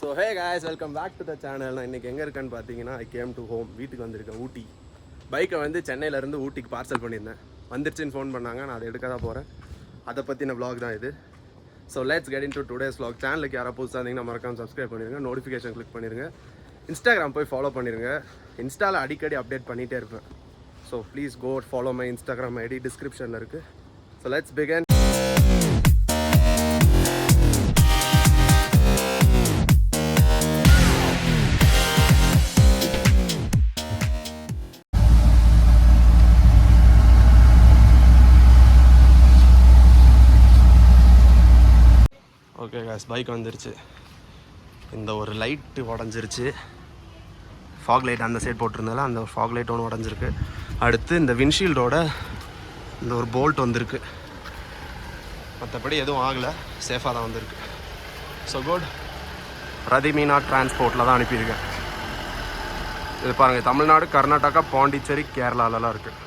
So hey guys, welcome back to the channel. நான் இன்றைக்கி எங்கே இருக்கேன்னு பார்த்தீங்கன்னா, ஐ கேம் டு ஹோம். வீட்டுக்கு வந்திருக்கேன். ஊட்டி பைக்கை வந்து சென்னையிலேருந்து ஊட்டிக்கு பார்சல் பண்ணியிருந்தேன். வந்துருச்சுன்னு ஃபோன் பண்ணாங்க. நான் அதை எடுக்க தான் போகிறேன். அதை பற்றின vlog தான் இது. So let's get into today's vlog. சேனலுக்கு யாராவது புதுசாக இருந்தீங்கன்னா மறக்காம சப்ஸ்கிரைப் பண்ணிடுங்க, நோட்டிஃபிகேஷன் கிளிக் பண்ணிடுங்க, இன்ஸ்டாகிராம் போய் ஃபாலோ பண்ணிடுங்க. இன்ஸ்டாவில் அடிக்கடி அப்டேட் பண்ணிகிட்டே இருப்பேன். So please go follow my Instagram ID, டிஸ்கிரிப்ஷனில் இருக்குது. So let's begin. Okay guys, bike வந்துருச்சு. இந்த ஒரு லைட்டு உடஞ்சிருச்சு. ஃபாக் லைட் அந்த சைட் போட்டிருந்தால அந்த ஃபாக் லைட் ஒன்று உடஞ்சிருக்கு. அடுத்து இந்த விண்ட்ஷீல்டோட இந்த ஒரு போல்ட் வந்திருக்கு. மற்றபடி எதுவும் ஆகலை, சேஃபாக தான் வந்திருக்கு. So good. பிரதிமீனா டிரான்ஸ்போர்ட்டில் தான் அனுப்பியிருக்கேன். இது பாருங்கள், தமிழ்நாடு, கர்நாடகா, பாண்டிச்சேரி, கேரளாலலாம் இருக்குது.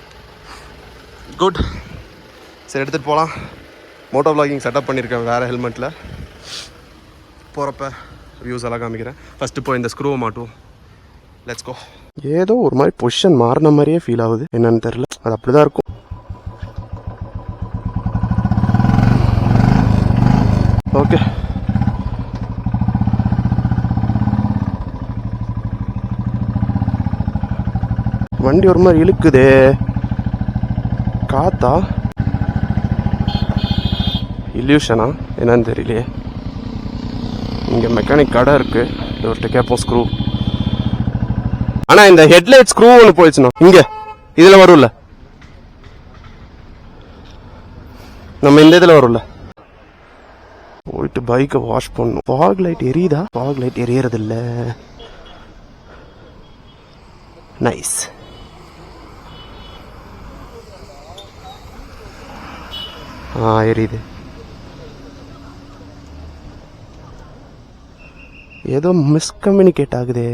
குட். சரி, எடுத்துகிட்டு போகலாம். மோட்டோ விளாகிங் செட்டப் பண்ணியிருக்கேன் வேறு ஹெல்மெட்டில். போகிறப்ப வியூஸ் எல்லாம் காமிக்கிறேன். ஃபஸ்ட்டு போய் இந்த ஸ்க்ரூவை மாட்டுவோம். Let's go. ஏதோ ஒரு மாதிரி பொசிஷன் மாறின மாதிரியே ஃபீல் ஆகுது, என்னன்னு தெரியல. அது அப்படி தான் இருக்கும். ஓகே, வண்டி ஒரு மாதிரி இழுக்குதே. காத்தா இல்யூஷனா என்னன்னு தெரியலையே. இங்கே மெக்கானிக் கடை இருக்குது, இவர்கிட்ட கேட்போம் ஸ்க்ரூ. ஆனால் இந்த ஹெட்லைட் ஸ்க்ரூ ஒன்று போயிடுச்சுண்ணா. இங்கே இதில் வரும்ல, நம்ம இந்த இதில் வரும்ல. போயிட்டு பைக்கை வாஷ் பண்ணணும். ஃபாக் லைட் எரியுதா? ஃபாக் லைட் எரியறது இல்லை. நைஸ். எரியுது. ஏதோ மிஸ்கம்யூனிகேட் ஆகுதே.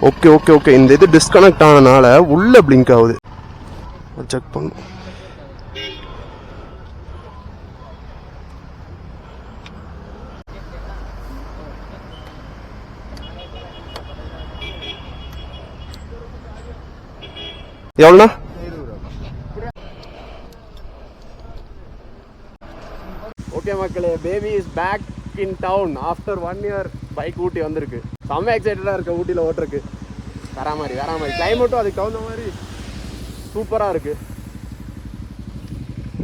ஓகே ஓகே ஓகே, இந்த இது டிஸ்கனெக்ட் ஆனனால உள்ள பிளிங்க் ஆகுது. செக் பண்ணும். எவ்வளோண்ணா? ஓகே மக்களே, baby is back in town after 1 year. Bike Ooty வந்திருக்கு. செம்ம எக்ஸைட்டடாக இருக்க ஊட்டியில் ஓட்டுறக்கு. வேற மாதிரி கிளைமேட்டும் அதுக்கு தகுந்த மாதிரி சூப்பராக இருக்குது.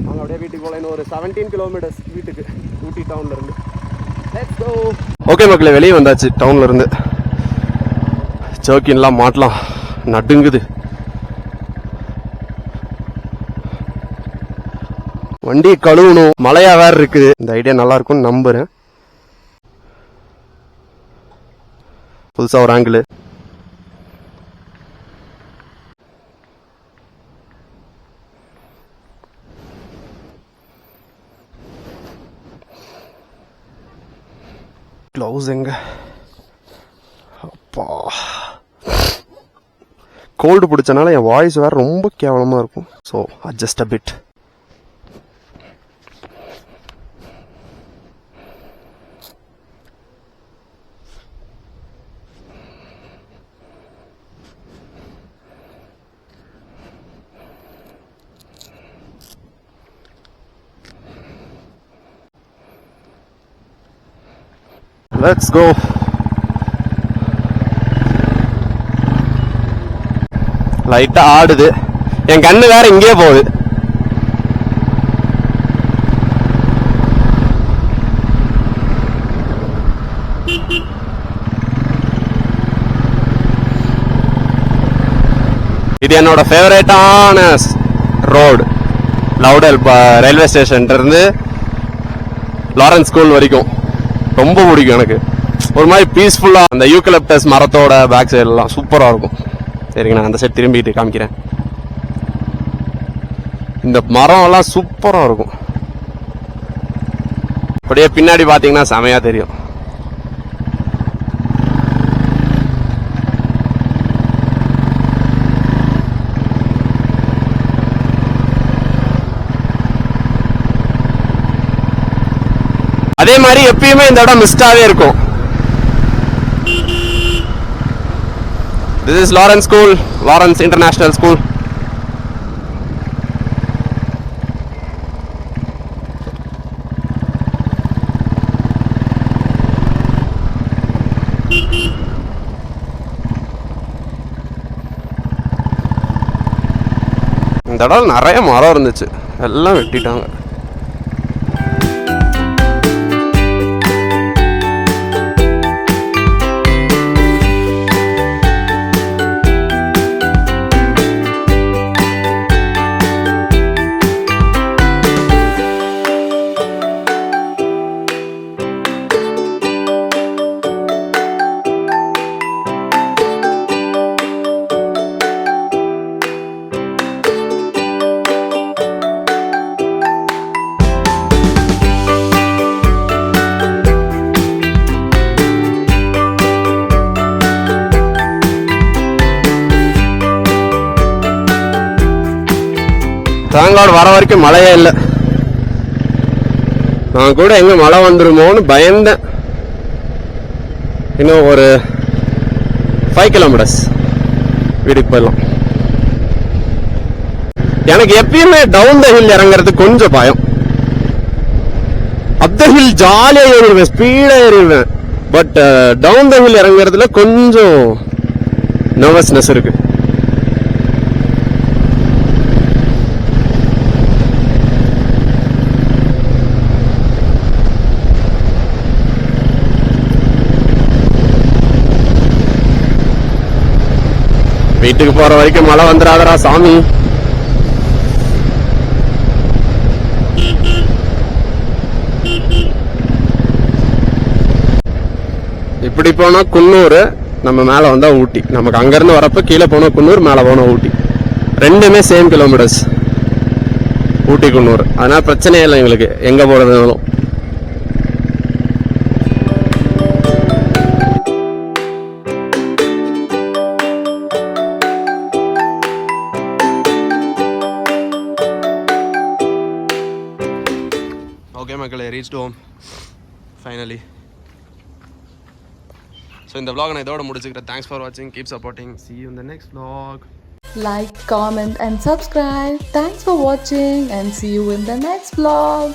நாங்கள் அப்படியே வீட்டுக்கு போகல. இன்னும் ஒரு 17 kilometers வீட்டுக்கு, ஊட்டி டவுன்லேருந்து. Let's go. ஓகே மக்களே, வெளியே வந்தாச்சு டவுன்லேருந்து. ஜர்க்கின்லாம் மாட்டலாம், நடுங்குது. வண்டியை கழுவணும், மழையா வேற இருக்குது. இந்த ஐடியா நல்லா இருக்கும்னு நம்புறேன். புதுசா ஒரு ஆங்கிள். க்ளவுஸ் எங்க? அப்பா, கோல்டு பிடிச்சனால என் வாய்ஸ் வேற ரொம்ப கேவலமா இருக்கும். So adjust a bit. Let's go. லைட்டா ஆடுது. என் கண்ணு வேற இங்கே போகுது. இது என்னோட ஃபேவரேட்டான ரோடு. லவுடல் ரயில்வே ஸ்டேஷன் இருந்து லாரன்ஸ் ஸ்கூல் வரைக்கும் ரொம்ப பிடிக்கும் எனக்கு. ஒரு மாதிரி பீஸ்ஃபுல்லா அந்த யூக்கலிப்டஸ் மரத்தோட பேக் சைடு எல்லாம் சூப்பரா இருக்கும். சரிங்க, நான் அந்த சைடு திரும்பிட்டு காமிக்கிறேன். இந்த மரம் எல்லாம் சூப்பரா இருக்கும். அப்படியே பின்னாடி பாத்தீங்கன்னா செமையா தெரியும். அதே மாதிரி எப்பயுமே இந்த இடம் மிஸ்டாவே இருக்கும். This is Lawrence School, Lawrence International School. இந்த இடம் நிறைய மரம் இருந்துச்சு, எல்லாம் வெட்டிட்டாங்க. தேங்காடு வர வரைக்கும் மழையே இல்லை. நான் கூட எங்க மழை வந்துருமோன்னு பயந்தேன். இன்னும் ஒரு 5 கிலோமீட்டர்ஸ் வீட்டுக்கு போயிடலாம். எனக்கு எப்பயுமே டவுன் த ஹில் இறங்குறது கொஞ்சம் பயம். அப் த ஹில் ஜாலியா ஏறிடுவேன், ஸ்பீடா ஏறிடுவேன். பட் டவுன் த ஹில் இறங்குறதுல கொஞ்சம் நர்வஸ்னஸ் இருக்கு. வீட்டுக்கு போற வரைக்கும் மழை வந்துடாதடா சாமி. இப்படி போனா குன்னூர், நம்ம மேல வந்தா ஊட்டி. நமக்கு அங்க இருந்து வரப்ப கீழே போனா குன்னூர், மேல போனா ஊட்டி. ரெண்டுமே சேம் கிலோமீட்டர்ஸ், ஊட்டி குன்னூர். அதனால பிரச்சனையே இல்லை எங்களுக்கு எங்க போறதுனாலும். Okay மக்களே, reached home finally. So இந்த vlog நான் இதோட முடிச்சுக்கிறேன். Thanks for watching, keep supporting, see you in the next vlog. Like, comment and subscribe. Thanks for watching and see you in the next vlog.